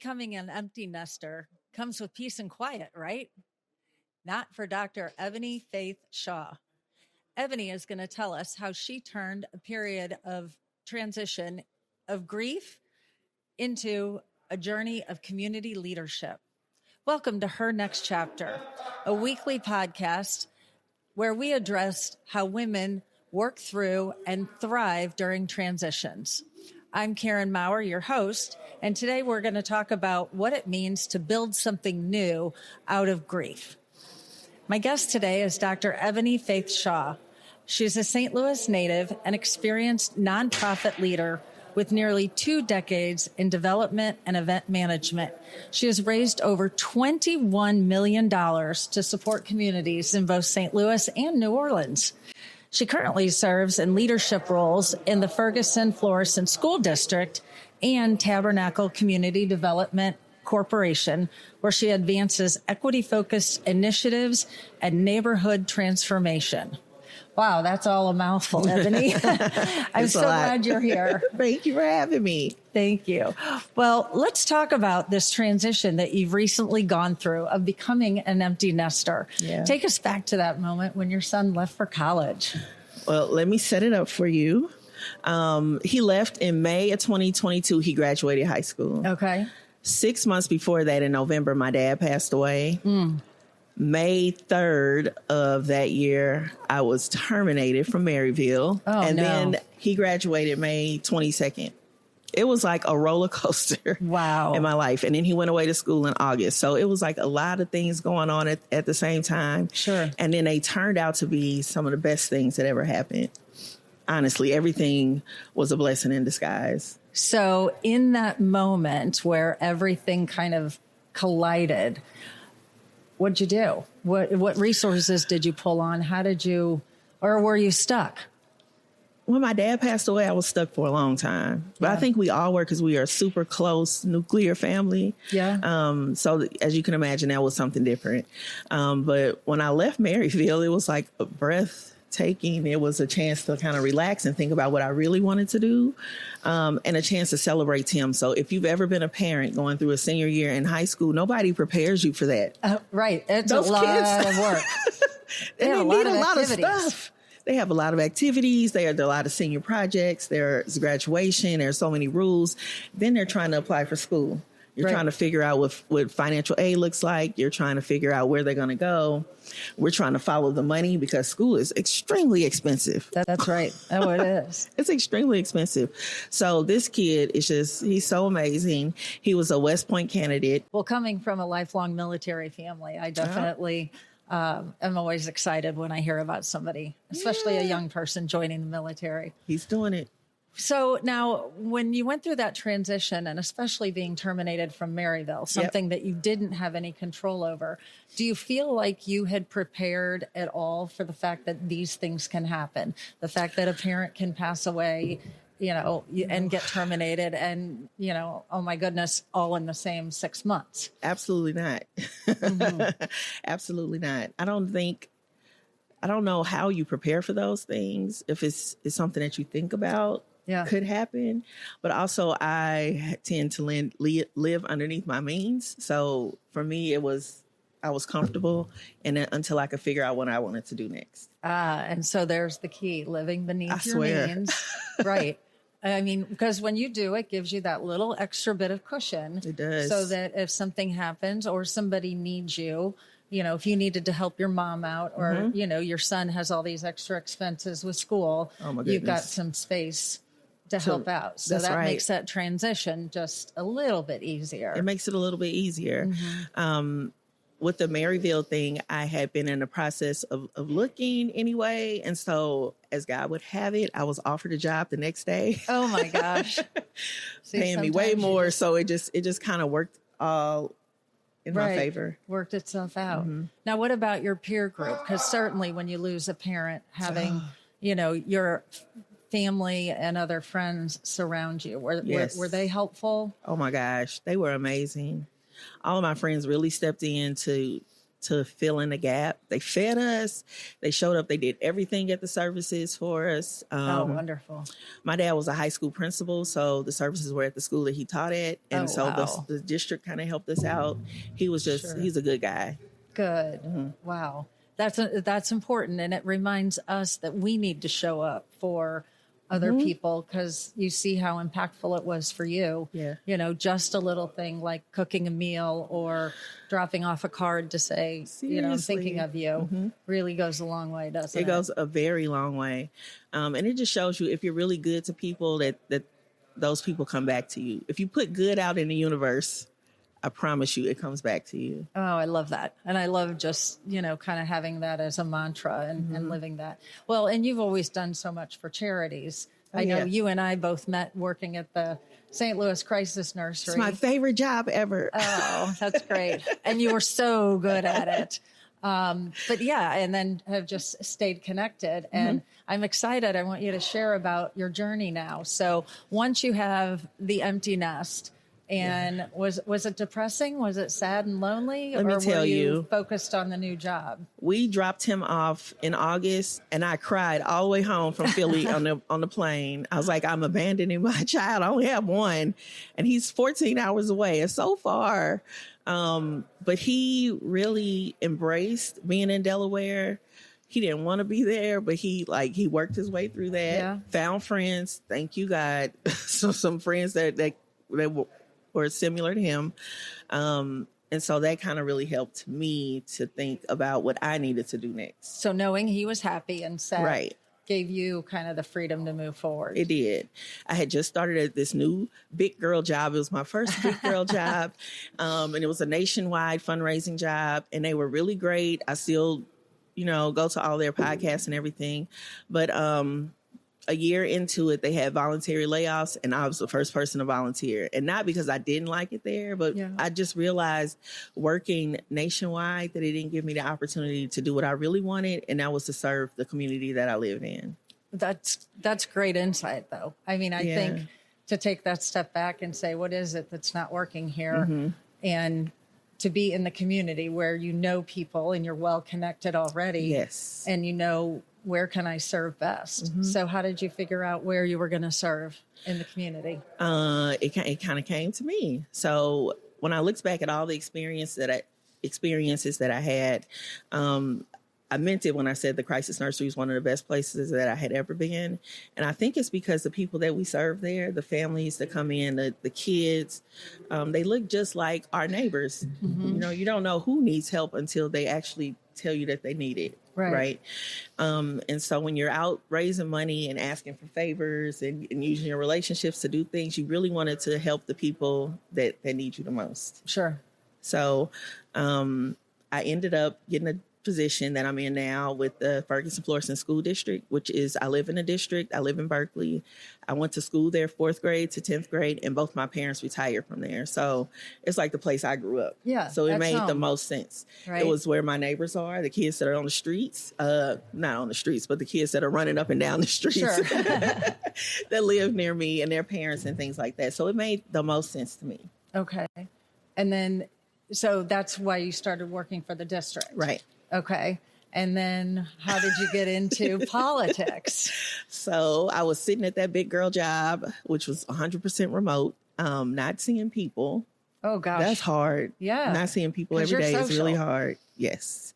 Becoming an empty nester comes with peace and quiet, right? Not for Dr. Ebonee Faith Shaw. Ebonee is going to tell us how she turned a period of transition of grief into a journey of community leadership. Welcome to Her Next Chapter, a weekly podcast where we address how women work through and thrive during transitions. I'm Karen Maurer, your host, and today we're going to talk about what it means to build something new out of grief. My guest today is Dr. Ebonee Faith Shaw. She's a St. Louis native and experienced nonprofit leader with nearly 2 decades in development and event management. She has raised over $21 million to support communities in both St. Louis and New Orleans. She currently serves in leadership roles in the Ferguson-Florissant School District and Tabernacle Community Development Corporation, where she advances equity-focused initiatives and neighborhood transformation. Wow, that's all a mouthful, Ebonee. I'm so glad you're here. Thank you for having me. Thank you. Well, let's talk about this transition that you've recently gone through of becoming an empty nester. Yeah. Take us back to that moment when your son left for college. Well, let me set it up for you. He left in May of 2022. He graduated high school. Okay. 6 months before that, in November, my dad passed away. May 3rd of that year, I was terminated from Maryville. Then he graduated May 22nd. It was like a roller coaster. Wow. In my life. And then he went away to school in August. So it was like a lot of things going on at the same time. Sure. And then they turned out to be some of the best things that ever happened. Honestly, everything was a blessing in disguise. So in that moment where everything kind of collided, what'd you do? What resources did you pull on? How did you, or were you stuck? When my dad passed away, I was stuck for a long time. But I think we all were because we are a super close nuclear family. Yeah. So as you can imagine, that was something different. But when I left Maryville, it was like a breathtaking. It was a chance to kind of relax and think about what I really wanted to do, and a chance to celebrate Tim. So if you've ever been a parent going through a senior year in high school, nobody prepares you for that. Right. It's Those a lot kids, of work. They need a lot of activities. stuff. They have a lot of activities. There are a lot of senior projects. There's graduation. There's so many rules. Then they're trying to apply for school. You're trying to figure out what financial aid looks like. You're trying to figure out where they're going to go. We're trying to follow the money because school is extremely expensive. That's right. Oh, it is. It's extremely expensive. So this kid is he's so amazing. He was a West Point candidate. Well, coming from a lifelong military family, I definitely am always excited when I hear about somebody, especially a young person joining the military. He's doing it. So now when you went through that transition and especially being terminated from Maryville, something that you didn't have any control over, do you feel like you had prepared at all for the fact that these things can happen? The fact that a parent can pass away, and get terminated and, oh my goodness, all in the same 6 months. Absolutely not. Mm-hmm. Absolutely not. I don't know how you prepare for those things. If it's something that you think about, could happen. But also I tend to live underneath my means. So for me, I was comfortable until I could figure out what I wanted to do next. And so there's the key, living beneath your means. Right. I mean, because when you do, it gives you that little extra bit of cushion. It does. So that if something happens or somebody needs you, if you needed to help your mom out or, your son has all these extra expenses with school, you've got some space to help out. So that makes that transition just a little bit easier. It makes it a little bit easier. Mm-hmm. With the Maryville thing, I had been in the process of looking anyway. And so as God would have it, I was offered a job the next day. Oh my gosh. Paying me way more. So it just kind of worked all in my favor. Worked itself out. Mm-hmm. Now, what about your peer group? Because certainly when you lose a parent, having, your family and other friends surround you, were they helpful? Oh my gosh. They were amazing. All of my friends really stepped in to to fill in the gap. They fed us. They showed up. They did everything at the services for us. Wonderful. My dad was a high school principal, so the services were at the school that he taught at. And the district kind of helped us out. He was just, he's a good guy. Good. Mm-hmm. Wow. That's important. And it reminds us that we need to show up for other people, because you see how impactful it was for you. Yeah. You know, just a little thing like cooking a meal or dropping off a card to say, Seriously. you know, I'm thinking of you really goes a long way, doesn't it? It goes a very long way. And it just shows you, if you're really good to people, that those people come back to you. If you put good out in the universe, I promise you, it comes back to you. Oh, I love that. And I love just, you know, kind of having that as a mantra and living that. Well, and you've always done so much for charities. I know you and I both met working at the St. Louis Crisis Nursery. It's my favorite job ever. Oh, that's great. And you were so good at it. But yeah, and then have just stayed connected. And I'm excited. I want you to share about your journey now. So once you have the empty nest, and was it depressing? Was it sad and lonely? Let me tell you, focused on the new job? We dropped him off in August, and I cried all the way home from Philly on the plane. I was like, I'm abandoning my child. I only have one, and he's 14 hours away. It's so far. But he really embraced being in Delaware. He didn't want to be there, but he worked his way through that. Yeah. Found friends. Thank you, God. So some friends that were similar to him. And so that kind of really helped me to think about what I needed to do next. So knowing he was happy and set right. gave you kind of the freedom to move forward. It did. I had just started at this new big girl job. It was my first big girl job. And it was a nationwide fundraising job, and they were really great. I still, go to all their podcasts and everything. But, a year into it, they had voluntary layoffs, and I was the first person to volunteer. And not because I didn't like it there, but I just realized working nationwide that it didn't give me the opportunity to do what I really wanted, and that was to serve the community that I live in. That's great insight, though. I mean, I think to take that step back and say, what is it that's not working here? And to be in the community where you know people and you're well connected already. Yes. And where can I serve best? So how did you figure out where you were going to serve in the community? It kind of came to me. So when I looked back at all the experiences that I had, I meant it when I said the Crisis Nursery is one of the best places that I had ever been. And I think it's because the people that we serve there, the families that come in, the kids, they look just like our neighbors. You don't know who needs help until they actually tell you that they need it. Right. And so when you're out raising money and asking for favors and using your relationships to do things, you really wanted to help the people that need you the most. Sure. So I ended up getting a position that I'm in now with the Ferguson-Florissant School District, which is, I live in the district. I live in Berkeley. I went to school there 4th grade to 10th grade, and both my parents retired from there. So it's like the place I grew up. Yeah. So it made the most sense. Right. It was where my neighbors are, the kids that are on the streets, not on the streets, but the kids that are running up and down the streets that live near me, and their parents and things like that. So it made the most sense to me. Okay. And then, so that's why you started working for the district. Right. Okay. And then how did you get into politics? So I was sitting at that big girl job, which was 100% remote, not seeing people. Oh, gosh. That's hard. Yeah. Not seeing people every day is really hard. Yes.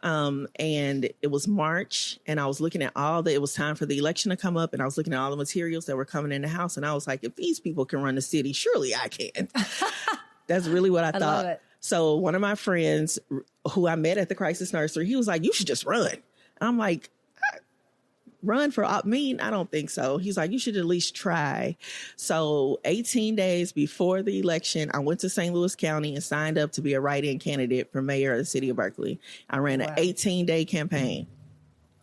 And it was March, and I was looking at it was time for the election to come up, and I was looking at all the materials that were coming in the house, and I was like, if these people can run the city, surely I can. That's really what I thought. Love it. So one of my friends who I met at the Crisis Nursery, he was like, you should just run. And I'm like, run for me? I don't think so. He's like, you should at least try. So 18 days before the election, I went to St. Louis County and signed up to be a write-in candidate for mayor of the city of Berkeley. I ran an 18-day campaign,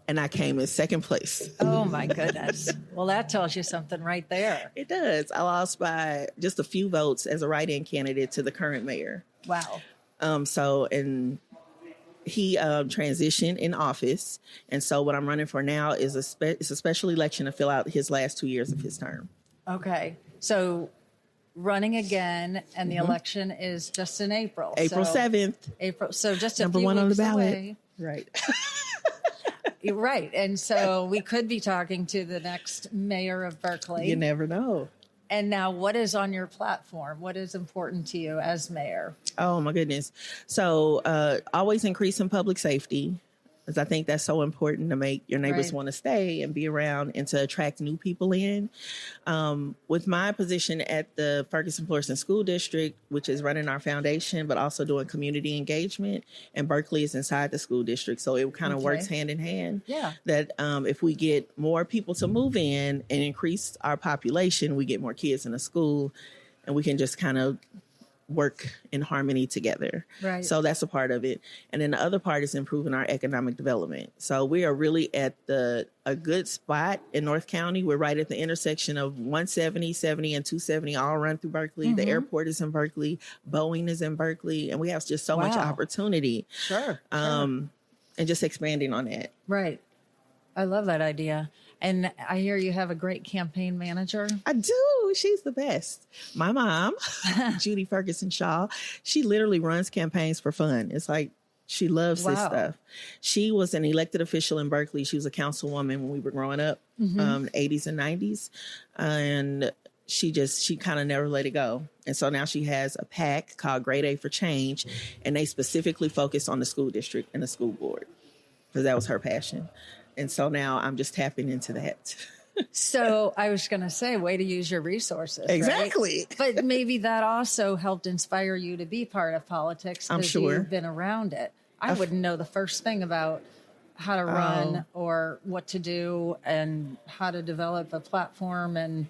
and I came in 2nd place. Oh, my goodness. Well, that tells you something right there. It does. I lost by just a few votes as a write-in candidate to the current mayor. Wow. And he transitioned in office. And so what I'm running for now is it's a special election to fill out his last 2 years of his term. Okay. So running again, and the election is just in April. April 7th. April. So just a Number few one weeks on the ballot. away. Right. You're right. And so we could be talking to the next mayor of Berkeley. You never know. And now, what is on your platform? What is important to you as mayor? Oh, my goodness. So always increasing public safety, because I think that's so important to make your neighbors want to stay and be around and to attract new people in. With my position at the Ferguson-Florissant School District, which is running our foundation, but also doing community engagement, and Berkeley is inside the school district. So it kind of works hand in hand. Yeah. That if we get more people to move in and increase our population, we get more kids in the school, and we can just kind of work in harmony together. Right. So that's a part of it. And then the other part is improving our economic development. So we are really at a good spot in North County. We're right at the intersection of 170, 70, and 270 all run through Berkeley. The airport is in Berkeley. Boeing is in Berkeley. And we have just so much opportunity. Sure. And just expanding on that. Right. I love that idea. And I hear you have a great campaign manager. I do. She's the best. My mom, Judy Ferguson Shaw, she literally runs campaigns for fun. It's like she loves this stuff. She was an elected official in Berkeley. She was a councilwoman when we were growing up, 80s and 90s. And she kind of never let it go. And so now she has a PAC called Grade A for Change. And they specifically focus on the school district and the school board, because that was her passion. And so now I'm just tapping into that. So I was going to say, way to use your resources. Exactly. Right? But maybe that also helped inspire you to be part of politics. I'm sure. You've been around it. I wouldn't know the first thing about how to run or what to do and how to develop a platform and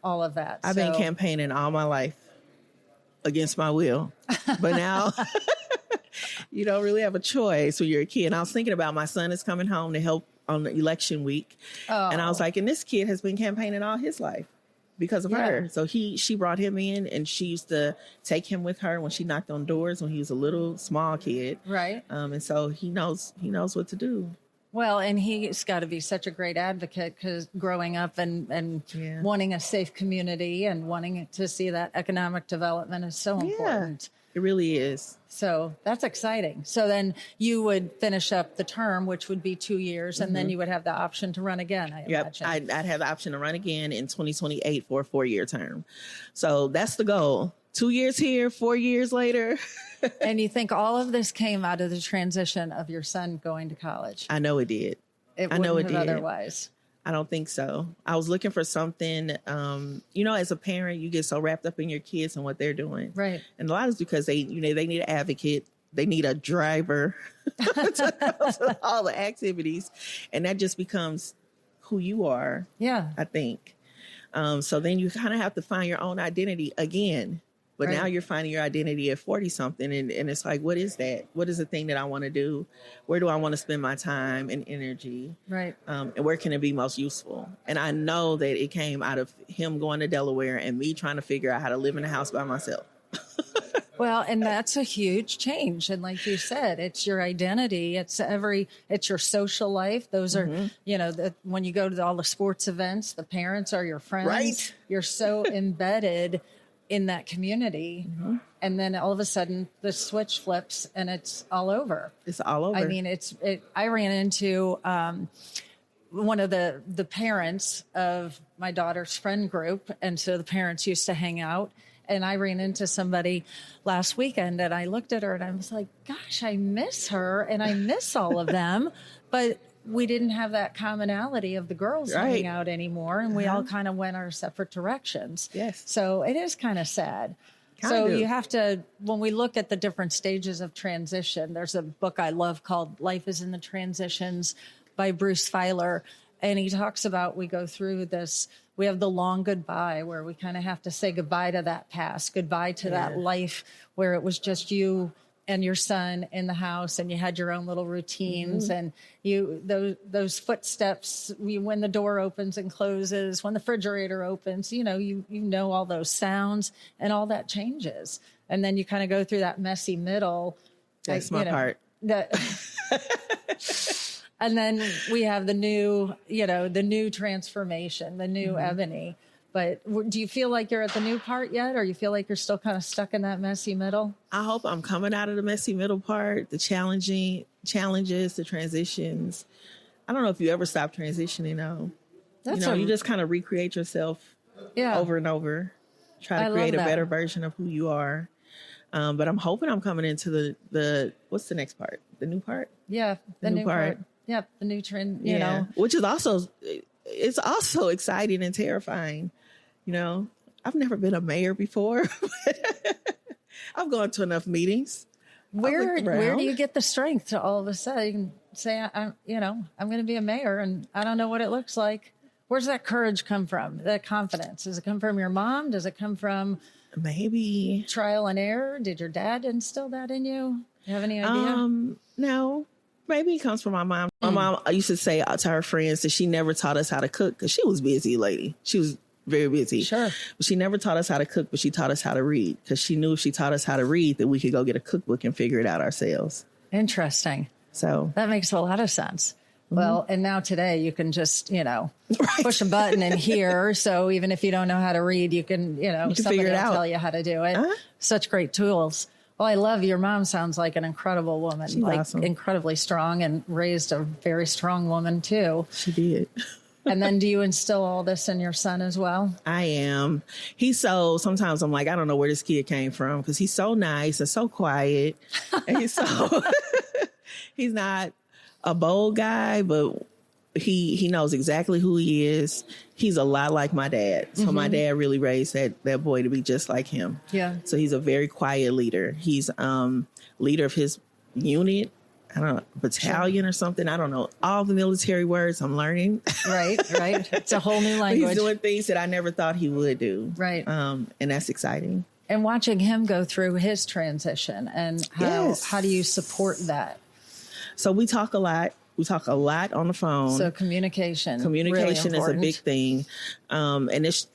all of that. I've been campaigning all my life against my will. But now you don't really have a choice when you're a kid. And I was thinking about my son is coming home to help on the election week. And I was like, and this kid has been campaigning all his life because of her. So she brought him in, and she used to take him with her when she knocked on doors when he was a little small kid. Right. And so he knows what to do. Well, and he's got to be such a great advocate, because growing up and wanting a safe community and wanting to see that economic development is so important. It really is. So that's exciting. So then you would finish up the term, which would be 2 years, and then you would have the option to run again, I imagine. I'd have the option to run again in 2028 for a 4-year term. So that's the goal. 2 years here, 4 years later. And you think all of this came out of the transition of your son going to college? I know it did. I know it did. Otherwise. I don't think so. I was looking for something, as a parent, you get so wrapped up in your kids and what they're doing. Right. And a lot is because they need an advocate. They need a driver to go to all the activities. And that just becomes who you are. Yeah. I think. So then you kind of have to find your own identity again. But now you're finding your identity at 40 something. And it's like, what is that? What is the thing that I want to do? Where do I want to spend my time and energy? Right. And where can it be most useful? And I know that it came out of him going to Delaware and me trying to figure out how to live in a house by myself. Well, and that's a huge change. And like you said, it's your identity. It's your social life. Those are, when you go to all the sports events, the parents are your friends. Right. You're so embedded in that community. And then all of a sudden the switch flips and it's all over. It's all over. I mean, I ran into one of the parents of my daughter's friend group. And so the parents used to hang out. And I ran into somebody last weekend and I looked at her and I was like, gosh, I miss her and I miss all of them. But we didn't have that commonality of the girls hanging out anymore. And we all kind of went our separate directions. Yes. So it is kind of sad. You have to, when we look at the different stages of transition, there's a book I love called Life is in the Transitions by Bruce Feiler. And he talks about, we go through this, we have the long goodbye where we kind of have to say goodbye to that past, goodbye to that life where it was just you and your son in the house and you had your own little routines and those footsteps, when the door opens and closes, when the refrigerator opens, you know all those sounds and all that changes. And then you kind of go through that messy middle. That's my part. And then we have the new transformation, the new Ebonee. But do you feel like you're at the new part yet, or you feel like you're still kind of stuck in that messy middle? I hope I'm coming out of the messy middle part, the challenges, the transitions. I don't know if you ever stop transitioning though. You just kind of recreate yourself over and over. Try to create a better version of who you are. But I'm hoping I'm coming into the what's the next part? The new part? Yeah, the new part. Yeah, the new trend, you know. Which is also exciting and terrifying. I've never been a mayor before. I've gone to enough meetings. Where do you get the strength to all of a sudden you can say, I'm going to be a mayor and I don't know what it looks like? Where's that courage come from? That confidence? Does it come from your mom? Does it come from maybe trial and error? Did your dad instill that in you? You have any idea? No. Maybe it comes from my mom. My mom, I used to say to her friends that she never taught us how to cook because she was a busy lady. She was very busy. Sure. But she never taught us how to cook, but she taught us how to read because she knew if she taught us how to read that we could go get a cookbook and figure it out ourselves. Interesting. So that makes a lot of sense. Well, and now today you can just, push a button in here. So even if you don't know how to read, you can, somebody will tell you how to do it. Such great tools. Well, I love your mom. Sounds like an incredible woman, She's awesome. Incredibly strong, and raised a very strong woman too. She did. And then do you instill all this in your son as well? I am. Sometimes I'm like, I don't know where this kid came from because he's so nice and so quiet. And he's not a bold guy, but he knows exactly who he is. He's a lot like my dad. So my dad really raised that boy to be just like him. Yeah. So he's a very quiet leader. He's leader of his unit. I don't know, battalion or something. I don't know. All the military words I'm learning. Right. It's a whole new language. He's doing things that I never thought he would do. Right. And that's exciting. And watching him go through his transition and how do you support that? So we talk a lot. We talk a lot on the phone. So communication really is a big thing. And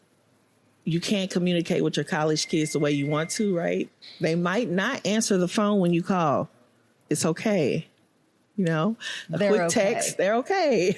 you can't communicate with your college kids the way you want to, right? They might not answer the phone when you call. It's okay. A quick text, they're okay.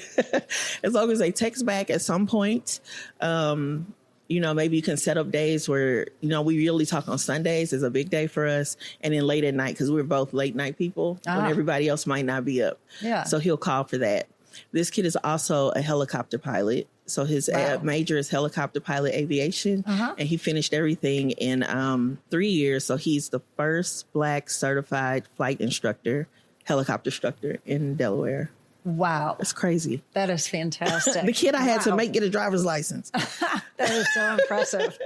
As long as they text back at some point. Maybe you can set up days where, we really talk on Sundays is a big day for us. And then late at night, because we're both late night people when everybody else might not be up. Yeah. So he'll call for that. This kid is also a helicopter pilot. So his major is helicopter pilot aviation. And he finished everything in 3 years. So he's the first Black certified flight instructor, helicopter instructor in Delaware. Wow. That's crazy. That is fantastic. The kid I had to get a driver's license. That is so impressive.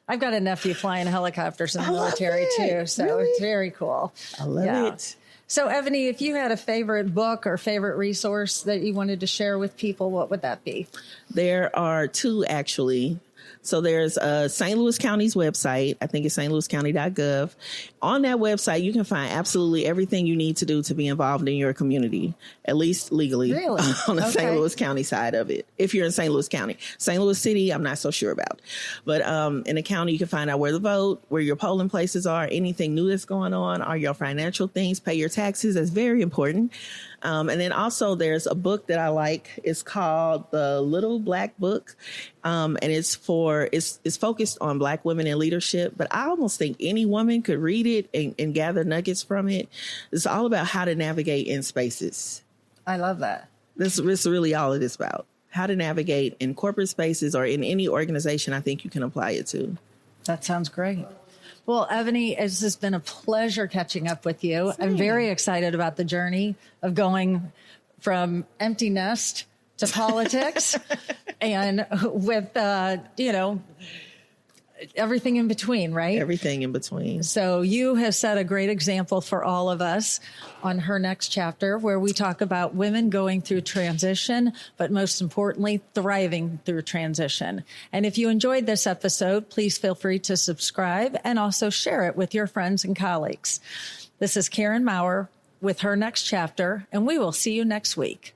I've got a nephew flying helicopters in the military too. So It's very cool. I love it. So Ebonee, if you had a favorite book or favorite resource that you wanted to share with people, what would that be? There are two, actually. So there's St. Louis County's website. I think it's stlouiscounty.gov. On that website, you can find absolutely everything you need to do to be involved in your community, at least legally, on the St. Louis County side of it. If you're in St. Louis County. St. Louis City, I'm not so sure about. But in the county, you can find out where to vote, where your polling places are, anything new that's going on, are your financial things, pay your taxes. That's very important. And then also there's a book that I like. It's called The Little Black Book. And it's focused on Black women in leadership, but I almost think any woman could read it and gather nuggets from it. It's all about how to navigate in spaces. I love that. This is really all it is about. How to navigate in corporate spaces or in any organization I think you can apply it to. That sounds great. Well, Ebonee, it has been a pleasure catching up with you. I'm very excited about the journey of going from empty nest to politics and with, everything in between, right? Everything in between. So you have set a great example for all of us on Her Next Chapter, where we talk about women going through transition, but most importantly, thriving through transition. And if you enjoyed this episode, please feel free to subscribe and also share it with your friends and colleagues. This is Karen Maurer with Her Next Chapter, and we will see you next week.